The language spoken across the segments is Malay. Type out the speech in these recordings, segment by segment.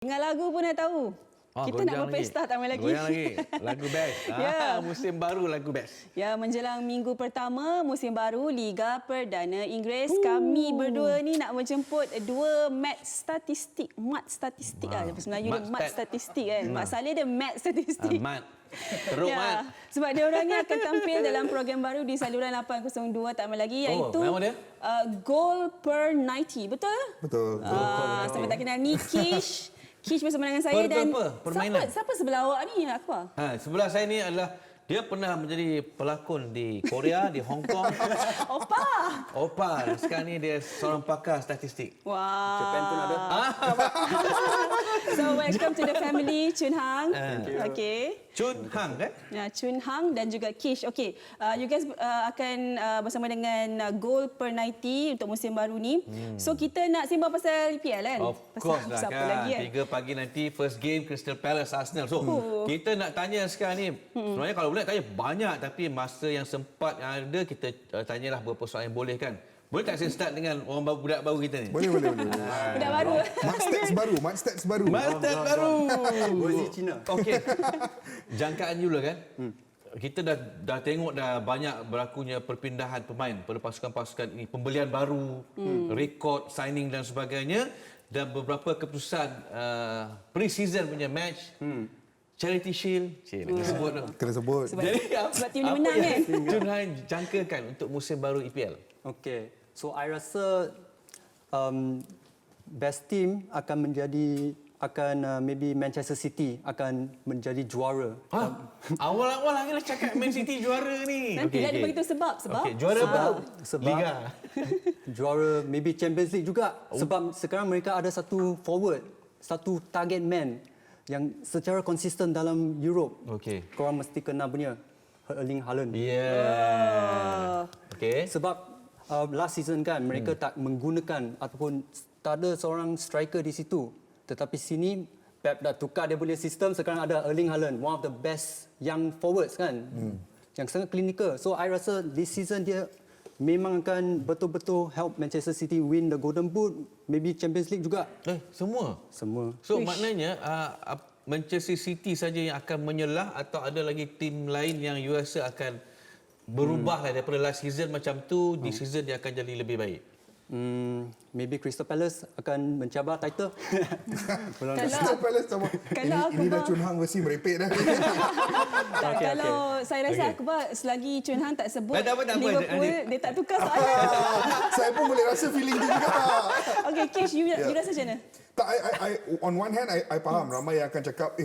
Dengar lagu pun dah tahu. Kita nak berpesta tak main lagi. Goyang lagi. Lagu best. Ya. Musim baru lagu best. Ya, menjelang minggu pertama musim baru Liga Perdana Inggeris, kami berdua ni nak menjemput dua mat statistik. Bahasa Melayu dia mat statistik kan. Mat Saleh dia mat statistik. Mat. Teruk mat. Sebab dia orangnya akan tampil dalam program baru di saluran 802 tak main lagi, iaitu nama dia? Goal per 90. Betul? Betul. Sampai tak kenal ni Kish. Kish bersama dengan saya dan permainan. Siapa sebelah awak ni, Akbar? Sebelah saya ni adalah dia pernah menjadi pelakon di Korea, di Hong Kong. Opa. Sekarang ni dia seorang pakar statistik. Wah. Japan pun ada. So welcome to the family, Chun Hang. Okay. Chun Hang kan? Ya, Chun Hang dan juga Kish. Okay, you guys akan bersama dengan Goal per 90 untuk musim baru ni. So kita nak sembang pasal EPL kan? Of course lah kan. 3 pagi nanti first game Crystal Palace Arsenal. So kita nak tanya sekarang ni. Sebenarnya kalau boleh tanya banyak, tapi masa yang sempat yang ada kita tanyalah beberapa soalan yang boleh kan. Boleh tak saya start dengan orang budak baru kita ni? Boleh. Budak baru. Mat stats baru. Versi Cina. Okey. Jangkaan dulu kan. Kita dah tengok dah banyak berlakunya perpindahan pemain pada pasukan-pasukan ini, pembelian baru, rekod, signing dan sebagainya, dan beberapa keputusan pre-season punya match. Charity Shield. Kena sebut. Sebab tim ni menang kan? Chun Hang jangkakan untuk musim baru EPL. Okey. So I rasa best team akan maybe Manchester City akan menjadi juara. Awal-awal lagi lah cakap Man City juara ni. Nantilah dia beritahu sebab. Juara apa? Sebab Liga. juara maybe Champions League juga. Sebab sekarang mereka ada satu forward, satu target man yang secara konsisten dalam Europe. Okey. Korang mesti kenal punya Erling Haaland. Okey. Sebab last season kan mereka tak menggunakan ataupun tak ada seorang striker di situ. Tetapi sini Pep dah tukar dia punya sistem, sekarang ada Erling Haaland, one of the best young forwards kan. Yang sangat klinikal. So I rasa this season dia memang akan betul-betul help Manchester City win the Golden Boot, maybe Champions League juga. Semua. So maknanya Manchester City saja yang akan menyelah atau ada lagi tim lain yang you rasa akan berubah daripada last season macam tu, di season dia akan jadi lebih baik? Maybe Crystal Palace akan mencabar title. Crystal Palace sama. Ini dah Chun Hang versi merepek dah. Kalau saya rasa Akbar, selagi Chun Hang tak sebut Liverpool, dia tak tukar soalan. Saya pun boleh rasa feeling tu juga. Okay, Kish, you rasa macam mana? Tak, on one hand, I faham ramai yang akan cakap,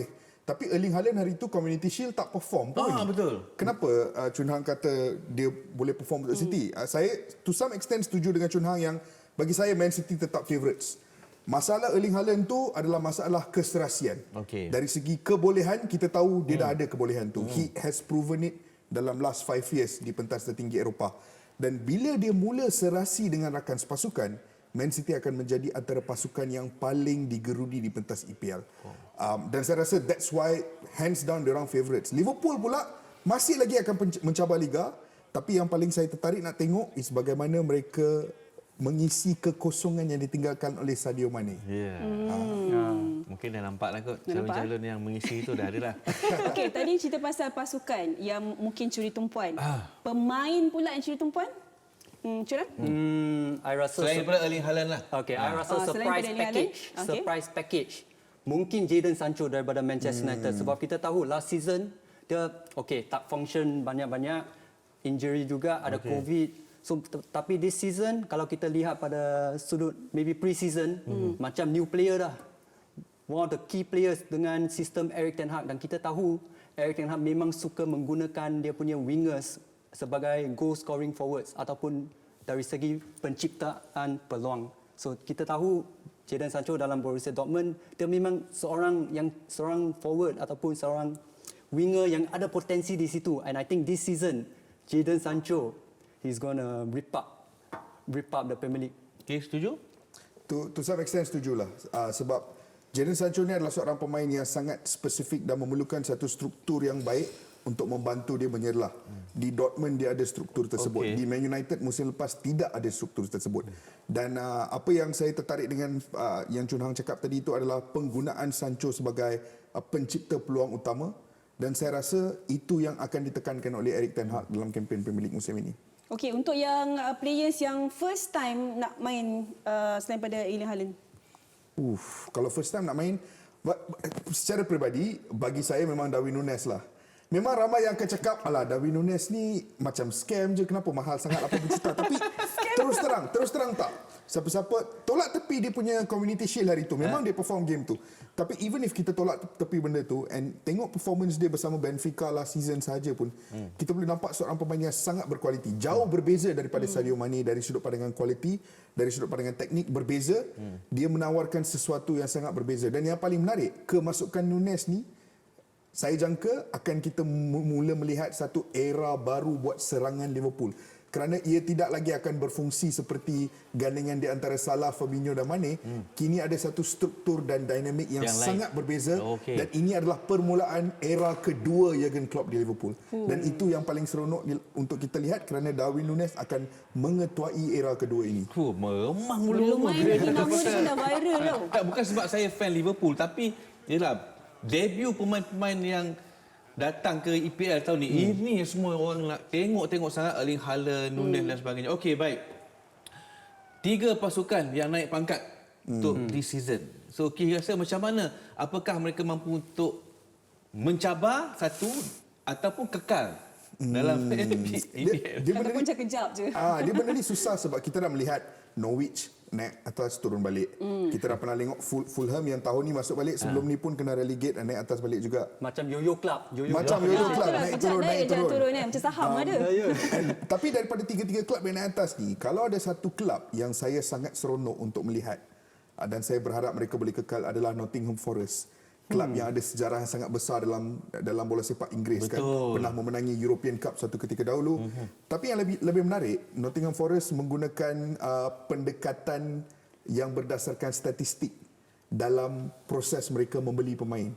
tapi Erling Haaland hari tu Community Shield tak perform pun. Betul. Kenapa Chun Hang kata dia boleh perform untuk City? Saya to some extent setuju dengan Chun Hang yang bagi saya Man City tetap favourites. Masalah Erling Haaland tu adalah masalah keserasian. Dari segi kebolehan, kita tahu dia dah ada kebolehan tu. He has proven it dalam last 5 years di pentas tertinggi Eropah. Dan bila dia mula serasi dengan rakan sepasukan, Man City akan menjadi antara pasukan yang paling digerudi di pentas EPL. Dan saya rasa that's why hands down diorang favourites. Liverpool pula masih lagi akan mencabar Liga, tapi yang paling saya tertarik nak tengok is bagaimana mereka mengisi kekosongan yang ditinggalkan oleh Sadio Mane. Mungkin dah nampak lah kot calon-calon yang mengisi itu dah ada lah. Okey, tadi cerita pasal pasukan yang mungkin curi tumpuan. Pemain pula yang curi tumpuan? I rasa selain daripada Erling Haaland lah. I rasa surprise package. Mungkin Jadon Sancho daripada Manchester United, sebab kita tahu last season dia tak function banyak-banyak, injury juga, ada COVID. So tapi this season kalau kita lihat pada sudut maybe pre-season, macam new player dah. One of the key players dengan sistem Erik ten Hag, dan kita tahu Erik ten Hag memang suka menggunakan dia punya wingers sebagai goal scoring forwards ataupun dari segi penciptaan peluang. So kita tahu Jadon Sancho dalam Borussia Dortmund, dia memang seorang forward ataupun seorang winger yang ada potensi di situ. And I think this season Jadon Sancho he's gonna rip up the Premier League. Okay, setuju? To some extent setujulah. Sebab Jadon Sancho ni adalah seorang pemain yang sangat spesifik dan memerlukan satu struktur yang baik untuk membantu dia menyerlah. Di Dortmund dia ada struktur tersebut. Okey. Di Man United musim lepas tidak ada struktur tersebut. Dan apa yang saya tertarik dengan yang Chun Hang cakap tadi itu adalah penggunaan Sancho sebagai pencipta peluang utama, dan saya rasa itu yang akan ditekankan oleh Erik ten Hag dalam kempen Premier League musim ini. Okey, untuk yang players yang first time nak main selain pada Erling Haaland. Kalau first time nak main, secara peribadi bagi saya memang Darwin Núñez lah. Memang ramai yang akan cakap, alah Darwin Núñez ni macam scam je, kenapa mahal sangat 80 juta. Tapi terus terang tak. Siapa-siapa tolak tepi dia punya Community Shield hari tu. Memang dia perform game tu. Tapi even if kita tolak tepi benda tu and tengok performance dia bersama Benfica last season sahaja pun, kita boleh nampak seorang pemain yang sangat berkualiti. Jauh berbeza daripada Sadio Mane dari sudut pandangan kualiti, dari sudut pandangan teknik berbeza. Dia menawarkan sesuatu yang sangat berbeza. Dan yang paling menarik, kemasukan Núñez ni, saya jangka akan kita mula melihat satu era baru buat serangan Liverpool. Kerana ia tidak lagi akan berfungsi seperti gandingan di antara Salah, Fabinho dan Mane. Kini ada satu struktur dan dinamik yang sangat berbeza. Dan ini adalah permulaan era kedua Jurgen Klopp di Liverpool. Dan itu yang paling seronok untuk kita lihat kerana Darwin Núñez akan mengetuai era kedua ini. Memang Belum main lagi nama dia pun dah viral tau. Tak, bukan sebab saya fan Liverpool, tapi yelah, debut pemain-pemain yang datang ke EPL tahun ni, ini semua orang nak tengok sangat, Erling Haaland, Núñez dan sebagainya. Okey, baik. 3 pasukan yang naik pangkat untuk this season. So, kira rasa macam mana? Apakah mereka mampu untuk mencabar satu ataupun kekal dalam EPL? Ataupun kejap je. Dia benda ni susah sebab kita dah melihat Norwich naik atas turun balik. Kita dah pernah tengok Fulham yang tahun ni masuk balik, sebelum ni pun kena relegate dan naik atas balik juga. Macam yo-yo club. Macam yo-yo club, naik turun. Macam saham ada. Tapi daripada 3 klub yang naik atas ni, kalau ada satu klub yang saya sangat seronok untuk melihat dan saya berharap mereka boleh kekal adalah Nottingham Forest. Kelab yang ada sejarah yang sangat besar dalam bola sepak Inggeris. Kan, pernah memenangi European Cup suatu ketika dahulu. Tapi yang lebih menarik, Nottingham Forest menggunakan pendekatan yang berdasarkan statistik dalam proses mereka membeli pemain.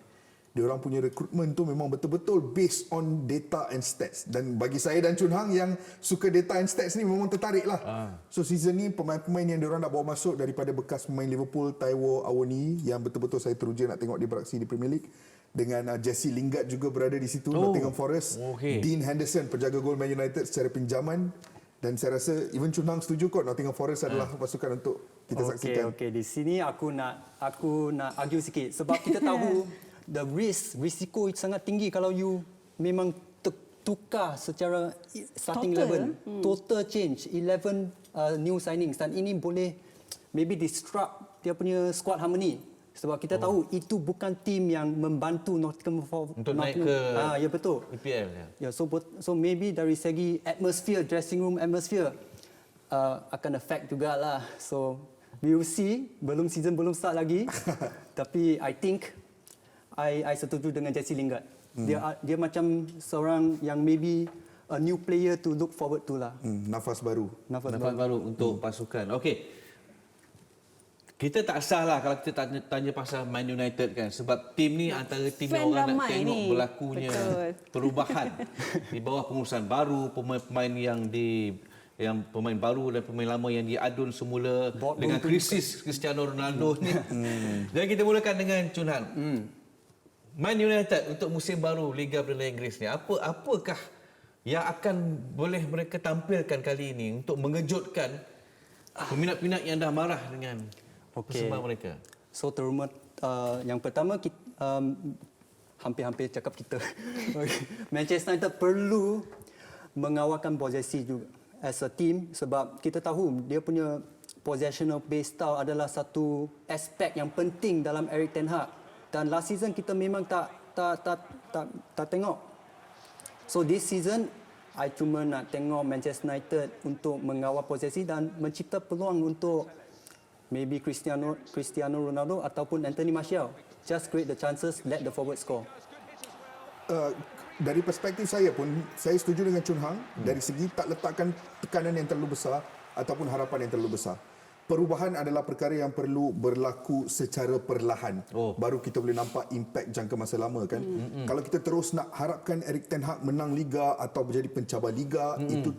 Diorang punya rekrutmen tu memang betul-betul based on data and stats. Dan bagi saya dan Chun Hang yang suka data and stats ni memang tertarik lah. So season ni pemain-pemain yang diorang nak bawa masuk daripada bekas pemain Liverpool, Taiwo Awoniyi, yang betul-betul saya teruja nak tengok dia beraksi di Premier League. Dengan Jesse Lingard juga berada di situ, Nottingham Forest. Dean Henderson, penjaga gol Man United secara pinjaman. Dan saya rasa even Chun Hang setuju kot Nottingham Forest adalah pasukan untuk kita saksikan. Okey, di sini aku nak argue sikit sebab kita tahu the risiko sangat tinggi kalau you memang tukar secara starting total change 11 new signings, dan ini boleh maybe disrupt dia punya squad harmony sebab kita tahu itu bukan tim yang membantu Nottingham untuk naik ke ya betul EPL ya. So maybe dari segi atmosphere, dressing room atmosphere akan affect jugalah. So we will see, season belum start lagi. Tapi I think I setuju dengan Jesse Lingard. Dia macam seorang yang maybe a new player to look forward to lah. Nafas baru. Nafas baru untuk pasukan. Okey. Kita tak salah kalau kita tanya pasal Man United kan, sebab tim ni antara tim yang orang nak tengok berlakunya perubahan di bawah pengurusan baru, pemain yang pemain baru dan pemain lama yang diadun semula dengan krisis Cristiano Ronaldo ni. Jadi kita mulakan dengan Chun Hang. Man United untuk musim baru Liga Perdana Inggeris ni, apakah yang akan boleh mereka tampilkan kali ini untuk mengejutkan peminat-peminat yang dah marah dengan persembahan mereka? So terutama yang pertama hampir-hampir cakap kita. Manchester United perlu mengawalkan posisi juga as a team sebab kita tahu dia punya possessional based style adalah satu aspek yang penting dalam Erik ten Hag. Dan last season kita memang tak tengok. So this season I cuma nak tengok Manchester United untuk mengawal posisi dan mencipta peluang untuk maybe Cristiano Ronaldo ataupun Anthony Martial. Just create the chances, let the forward score. Dari perspektif saya pun, saya setuju dengan Chun Hang dari segi tak letakkan tekanan yang terlalu besar ataupun harapan yang terlalu besar. perubahan adalah perkara yang perlu berlaku secara perlahan. Baru kita boleh nampak impak jangka masa lama kan. Kalau kita terus nak harapkan Erik ten Hag menang liga atau menjadi pencabar liga, itu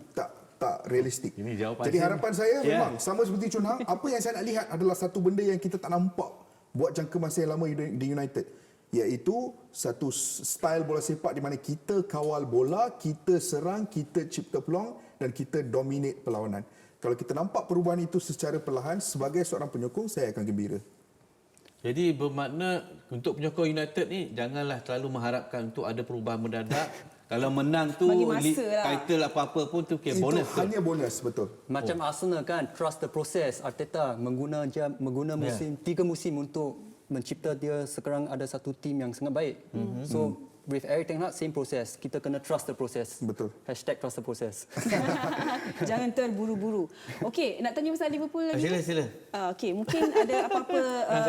tak realistik. Jadi harapan saya memang sama seperti Chun Hang, apa yang saya nak lihat adalah satu benda yang kita tak nampak buat jangka masa yang lama di United, iaitu satu style bola sepak di mana kita kawal bola, kita serang, kita cipta peluang dan kita dominate perlawanan. Kalau kita nampak perubahan itu secara perlahan, sebagai seorang penyokong saya akan gembira. Jadi bermakna untuk penyokong United ni janganlah terlalu mengharapkan untuk ada perubahan mendadak. Kalau menang tu title apa-apa pun tu bonus. Itu hanya bonus, betul. Macam Arsenal kan, trust the process. Arteta mengguna musim 3 musim untuk mencipta dia sekarang ada satu tim yang sangat baik. So with Erik ten Hag, same process. Kita kena trust the process. Betul. #trust the process. Jangan terburu-buru. Okey, nak tanya pasal Liverpool lagi? Sila. Okey, mungkin ada apa-apa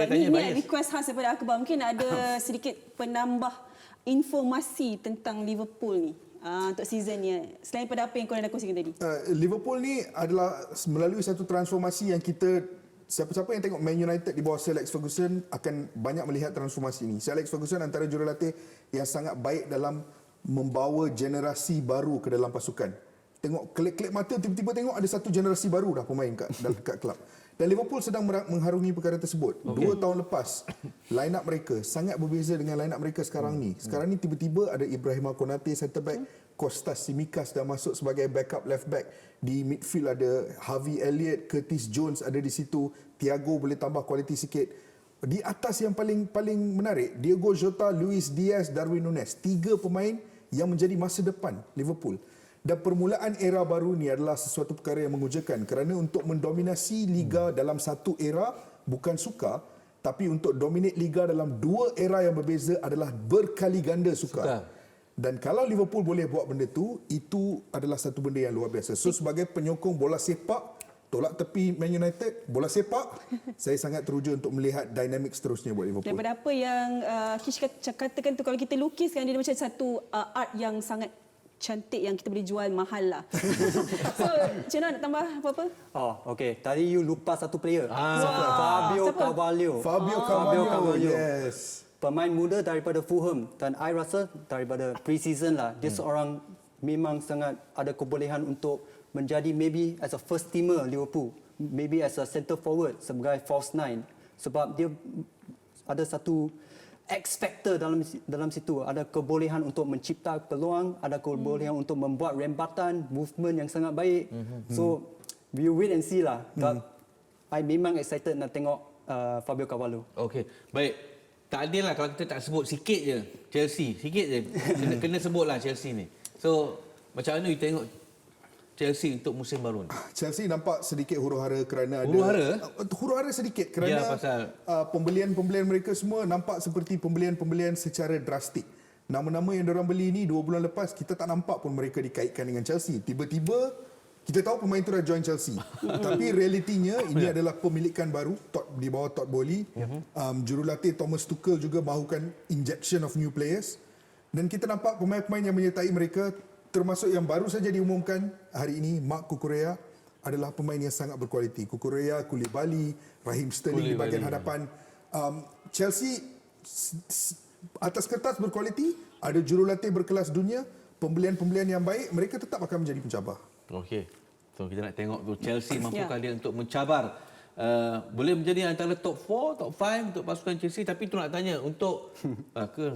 ni request khas daripada Akbar. Mungkin ada sedikit penambah informasi tentang Liverpool ni untuk season ni. Selain pada apa yang korang dah kongsikan tadi. Liverpool ni adalah melalui satu transformasi yang kita, siapa-siapa yang tengok Man United di bawah Sir Alex Ferguson akan banyak melihat transformasi ini. Sir Alex Ferguson antara jurulatih yang sangat baik dalam membawa generasi baru ke dalam pasukan. Tengok kelip-kelip mata, tiba-tiba tengok ada satu generasi baru dah pemain kat kelab. Dan Liverpool sedang mengharungi perkara tersebut. 2 tahun lepas, line up mereka sangat berbeza dengan line up mereka sekarang ni. Sekarang ni tiba-tiba ada Ibrahima Konate centre back, Kostas Tsimikas dah masuk sebagai backup left back. Di midfield ada Harvey Elliott, Curtis Jones ada di situ. Thiago boleh tambah kualiti sikit. Di atas yang paling menarik, Diogo Jota, Luis Diaz, Darwin Núñez. 3 pemain yang menjadi masa depan Liverpool. Dan permulaan era baru ni adalah sesuatu perkara yang mengujakan kerana untuk mendominasi liga dalam satu era bukan sukar, tapi untuk dominate liga dalam 2 era yang berbeza adalah berkali ganda sukar. Dan kalau Liverpool boleh buat benda tu, itu adalah satu benda yang luar biasa. So sebagai penyokong bola sepak, tolak tepi Man United, bola sepak, saya sangat teruja untuk melihat dinamik seterusnya buat Liverpool. Daripada apa yang Kish katakan tu, kalau kita lukiskan dia macam satu art yang sangat cantik yang kita boleh jual mahal lah. So, Cina nak tambah apa-apa? Okey. Tadi you lupa satu player. Fabio Carvalho. Yes. Pemain muda daripada Fulham dan I rasa daripada pre-season lah, dia seorang memang sangat ada kebolehan untuk menjadi maybe as a first teamer Liverpool, maybe as a centre forward sebagai false nine, sebab dia ada satu X factor dalam situ, ada kebolehan untuk mencipta peluang, ada kebolehan untuk membuat rembatan, movement yang sangat baik. So we wait and see lah. But I memang excited nak tengok Fabio Carvalho. Okey, baik. Tak adil lah kalau kita tak sebut sikit je Chelsea, sikit je. Kena sebutlah Chelsea ni. So macam mana you tengok Chelsea untuk musim baru ni? Chelsea nampak sedikit huru-hara kerana huru-hara sedikit kerana pembelian-pembelian mereka semua nampak seperti pembelian-pembelian secara drastik. Nama-nama yang diorang beli ni 2 bulan lepas kita tak nampak pun mereka dikaitkan dengan Chelsea. Tiba-tiba kita tahu pemain itu dah join Chelsea. Tapi realitinya ini adalah pemilikan baru di bawah Todd Boehly. Jurulatih Thomas Tuchel juga mahukan injection of new players. Dan kita nampak pemain-pemain yang menyertai mereka, termasuk yang baru saja diumumkan hari ini, Marc Cucurella adalah pemain yang sangat berkualiti. Cucurella, Koulibaly, Raheem Sterling di bahagian hadapan. Chelsea atas kertas berkualiti, ada jurulatih berkelas dunia, pembelian-pembelian yang baik, mereka tetap akan menjadi pencabar. Okey. So kita nak tengok tu Chelsea mampukah dia untuk mencabar, boleh menjadi antara top 4, top 5 untuk pasukan Chelsea. Tapi tu nak tanya untuk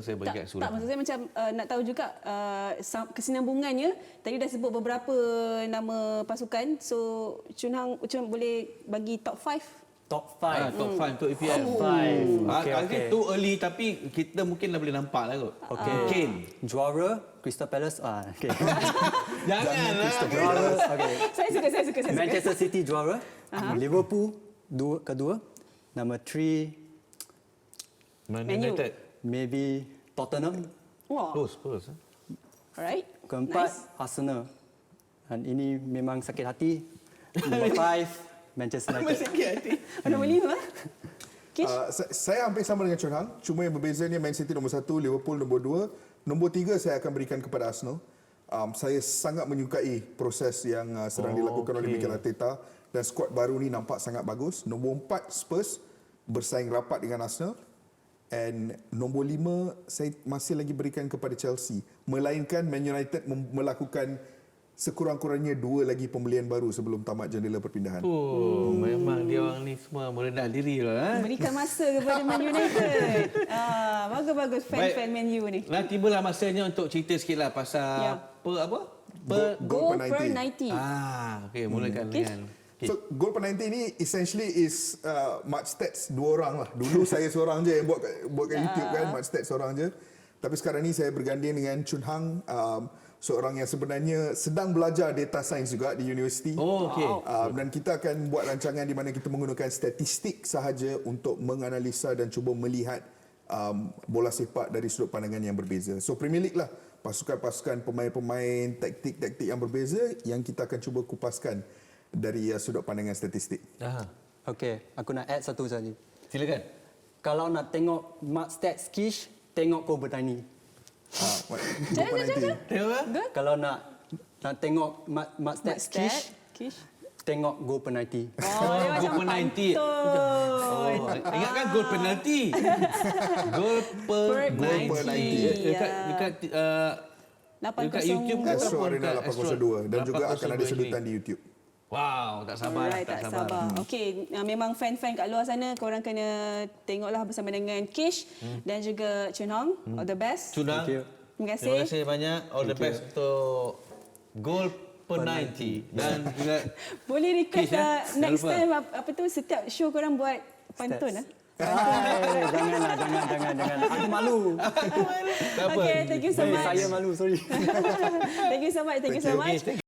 saya bagi kat Surah. Tak, maksud saya macam nak tahu juga kesinambungannya. Tadi dah sebut beberapa nama pasukan. So Chun Hang boleh bagi top 5? Top 5. Top 5 untuk EPL. 5. Okay. Too early tapi kita mungkin dah boleh nampak lah kot. Mungkin. Juara Crystal Palace. Okay. Janganlah. Juara. Okay. Saya suka. Manchester City juara. Liverpool kedua. Number 3 Man United. Maybe Tottenham. Wah. Spurs. Alright. Keempat Arsenal. Dan ini memang sakit hati. Number 5 Manchester United. Sakit hati. Nombor 5. Saya hampir sama dengan Chun Hang. Cuma yang berbezanya Man City nombor 1, Liverpool nombor 2. Nombor 3 saya akan berikan kepada Arsenal. Saya sangat menyukai proses yang sedang dilakukan oleh Mikel Arteta. dan skuad baru ni nampak sangat bagus. Nombor 4 Spurs bersaing rapat dengan Arsenal. And nombor 5 saya masih lagi berikan kepada Chelsea. Melainkan Man United melakukan sekurang-kurangnya 2 lagi pembelian baru sebelum tamat jendela perpindahan. Memang dia orang ni semua merendah diri lah. Berikan masa kepada Man United. Bagus-bagus fan-fan Man U ni. Nah, tibalah masanya untuk cerita sikitlah pasal Goal per 90. Okey, mulakan dengan So, goal per 90 ni essentially is match stats 2 orang lah. Dulu saya seorang je yang buat kat YouTube kan, match stats seorang je. Tapi sekarang ni saya berganding dengan Chun Hang, seorang yang sebenarnya sedang belajar data science juga di universiti. okey. Dan kita akan buat rancangan di mana kita menggunakan statistik sahaja untuk menganalisa dan cuba melihat bola sepak dari sudut pandangan yang berbeza. So Premier League lah, pasukan-pasukan, pemain-pemain, taktik-taktik yang berbeza yang kita akan cuba kupaskan dari sudut pandangan statistik. Okey, aku nak add satu saja. Silakan. Kalau nak tengok match stats Kish, tengok Goal per 90. Tengok kan? Kalau nak tengok match stats Kish, tengok Goal per 90. Dia Goal per 90. Ingatkan gol penalti. Gol per 90. Dekat YouTube ke Astro ataupun Arena kat 802 dan juga akan ada 802 sedutan di YouTube. Wow, tak sabar. Alright, tak sabar. Okey, memang fan-fan kat luar sana korang kena tengoklah bersama dengan Kish dan juga Chun Hong. All the best. Chun Hang, Thank you. Terima terima kasih. kasih banyak. All the best untuk gol per 90 dan juga Boleh request Kish, next jangan lupa. time apa tu setiap show korang buat pantun Jangan. Aku malu. tak apa. Okay, thank you so much. Saya malu, sorry. Thank you so much.